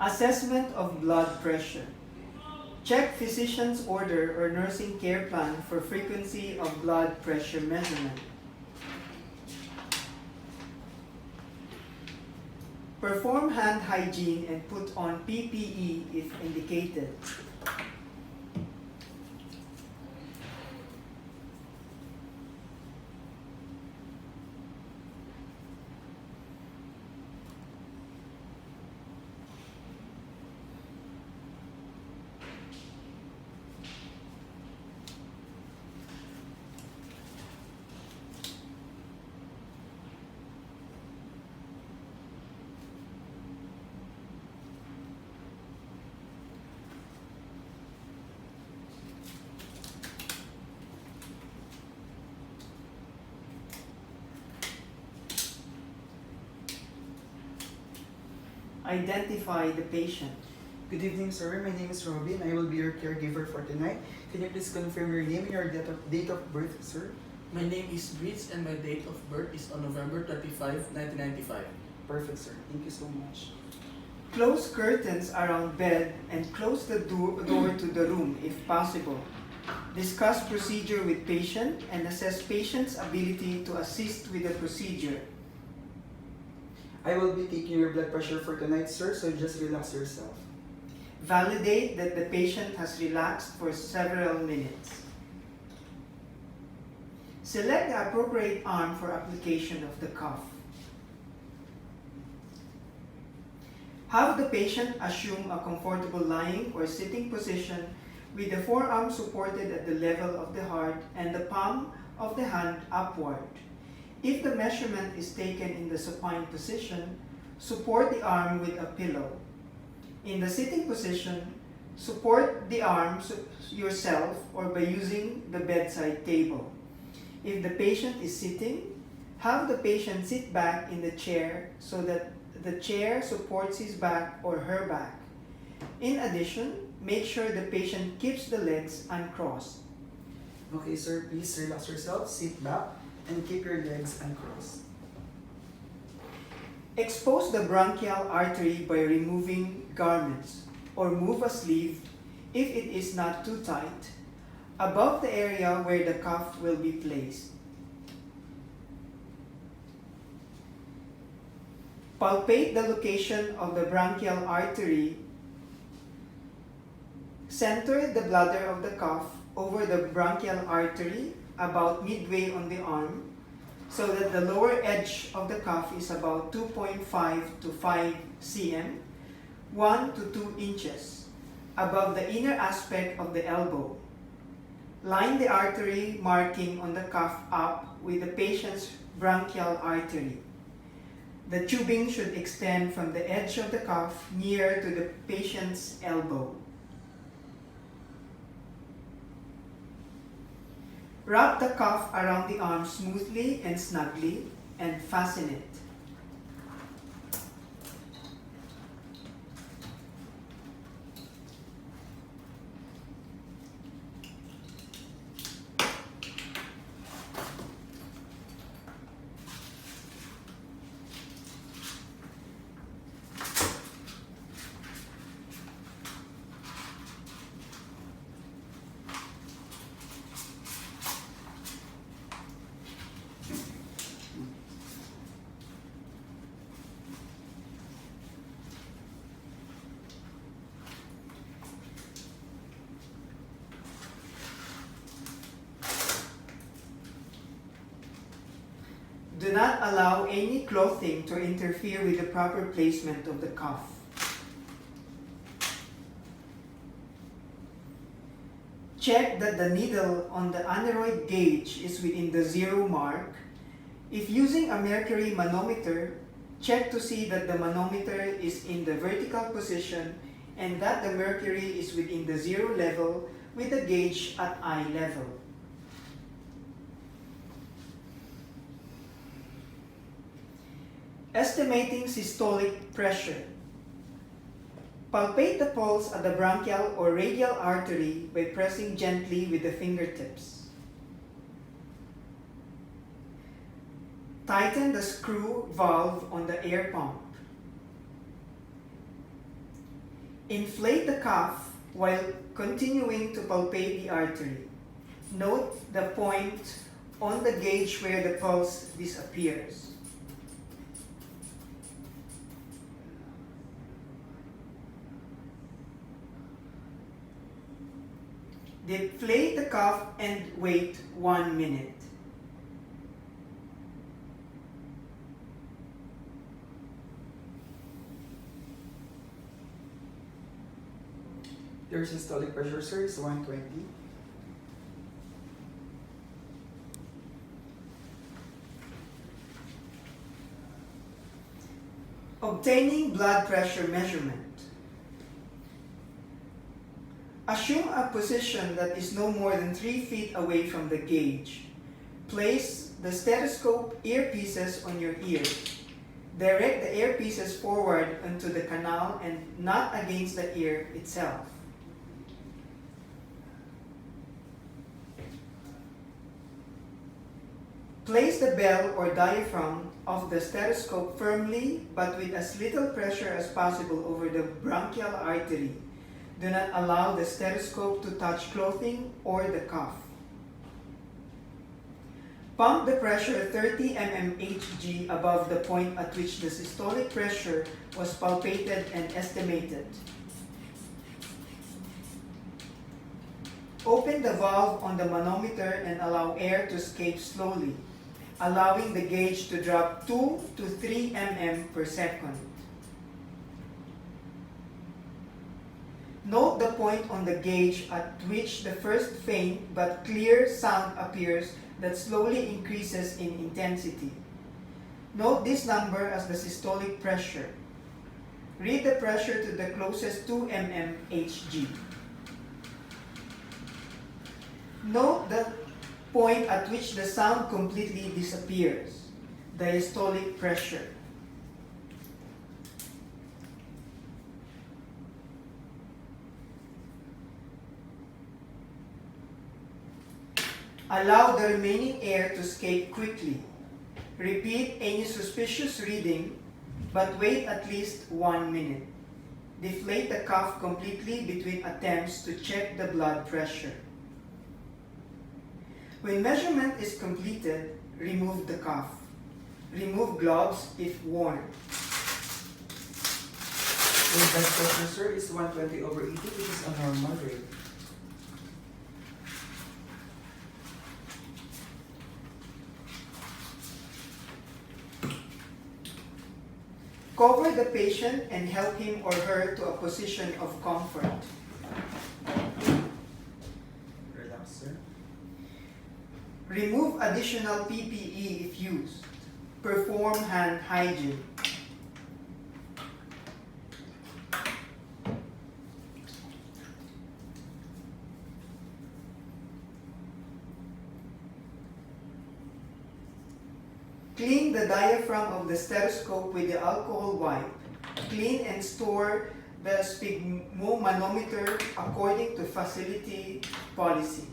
Assessment of blood pressure. Check physician's order or nursing care plan for frequency of blood pressure measurement. Perform hand hygiene and put on PPE if indicated. Identify the patient. Good evening, sir. My name is Robin. I will be your caregiver for tonight. Can you please confirm your name and your date of birth, sir? My name is Brits and my date of birth is on November 25, 1995. Perfect, sir. Thank you so much. Close curtains around bed and close the door to the room if possible. Discuss procedure with patient and assess patient's ability to assist with the procedure. I will be taking your blood pressure for tonight, sir, so just relax yourself. Validate that the patient has relaxed for several minutes. Select the appropriate arm for application of the cuff. Have the patient assume a comfortable lying or sitting position with the forearm supported at the level of the heart and the palm of the hand upward. If the measurement is taken in the supine position, support the arm with a pillow. In the sitting position, support the arms yourself or by using the bedside table. If the patient is sitting, have the patient sit back in the chair so that the chair supports his back or her back. In addition, make sure the patient keeps the legs uncrossed. Okay, sir, please relax yourself, sit back, and keep your legs uncrossed. Expose the bronchial artery by removing garments or move a sleeve if it is not too tight above the area where the cuff will be placed. Palpate the location of the bronchial artery. Center the bladder of the cuff over the bronchial artery about midway on the arm so that the lower edge of the cuff is about 2.5 to 5 cm, 1 to 2 inches, above the inner aspect of the elbow. Line the artery marking on the cuff up with the patient's bronchial artery. The tubing should extend from the edge of the cuff near to the patient's elbow. Wrap the cuff around the arm smoothly and snugly and fasten it. Do not allow any clothing to interfere with the proper placement of the cuff. Check that the needle on the aneroid gauge is within the 0 mark. If using a mercury manometer, check to see that the manometer is in the vertical position and that the mercury is within the 0 level with the gauge at eye level. Estimating systolic pressure. Palpate the pulse at the bronchial or radial artery by pressing gently with the fingertips. Tighten the screw valve on the air pump. Inflate the cuff while continuing to palpate the artery. Note the point on the gauge where the pulse disappears. Deflate the cuff and wait 1 minute. Your systolic pressure, sir, is 120. Obtaining blood pressure measurement. Assume a position that is no more than 3 feet away from the gauge. Place the stethoscope earpieces on your ear. Direct the earpieces forward onto the canal and not against the ear itself. Place the bell or diaphragm of the stethoscope firmly but with as little pressure as possible over the bronchial artery. Do not allow the stethoscope to touch clothing or the cuff. Pump the pressure 30 mmHg above the point at which the systolic pressure was palpated and estimated. Open the valve on the manometer and allow air to escape slowly, allowing the gauge to drop 2 to 3 mm per second. Note the point on the gauge at which the first faint but clear sound appears that slowly increases in intensity. Note this number as the systolic pressure. Read the pressure to the closest 2 mmHg. Note the point at which the sound completely disappears, diastolic pressure. Allow the remaining air to escape quickly. Repeat any suspicious reading, but wait at least 1 minute. Deflate the cuff completely between attempts to check the blood pressure. When measurement is completed, remove the cuff. Remove gloves if worn. Your blood pressure, sir, is 120/80, which is a normal rate. Cover the patient and help him or her to a position of comfort. Relax, sir. Remove additional PPE if used. Perform hand hygiene. Clean the diaphragm of the stethoscope with the alcohol wipe. Clean and store the sphygmomanometer according to facility policy.